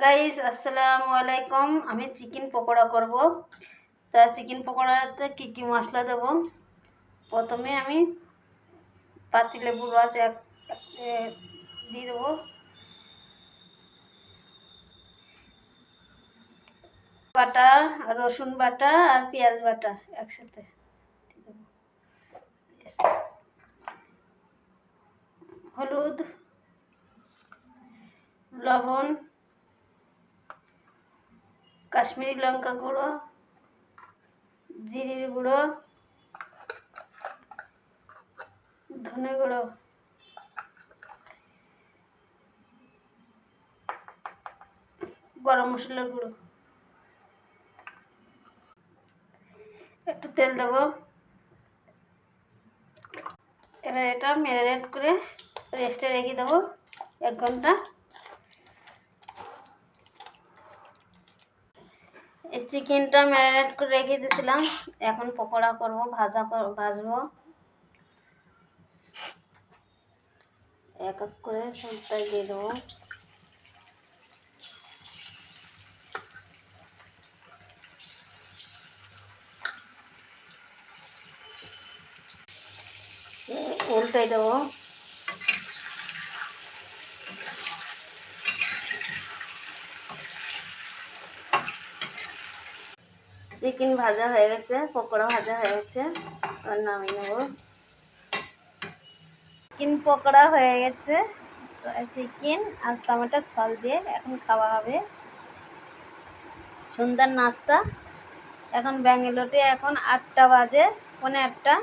Guys, আসসালামু আলাইকুম। আমি চিকেন পকোড়া করব। তা চিকেন পকোড়াতে কি কি মশলা দেব? প্রথমে আমি পাতিলেবুর রস দিয়ে দেবো। বাটা, রসুন বাটা আর পেঁয়াজ বাটা একসাথে দিয়ে দেবো। হলুদ, লবণ, কাশ্মীরি লঙ্কা গুঁড়ো, জিরের গুঁড়ো, ধনে গুঁড়ো, গরম মশলার গুঁড়ো, একটু তেল দেবো। এবার এটা ম্যারিনেট করে রেস্টে রেখে দেবো 1 ঘন্টা। এই চিকেনটা ম্যারিনেট করে রেখে দিয়েছিলাম, এখন পকোড়া করব, ভাজবো। এক এক করে সবটাই দিয়ে দেবো। উল্টাই দেবো। চিকেন ভাজা হয়ে গেছে, পকোড়া ভাজা হয়ে গেছে, আর নামিয়ে নেব। চিকেন পকোড়া হয়ে গেছে, চিকেন আর টমেটোর সস দিয়ে এখন খাওয়া হবে। সন্ধ্যার নাস্তা। এখন ব্যাঙ্গালোরে এখন 8টা বাজে, 8:45।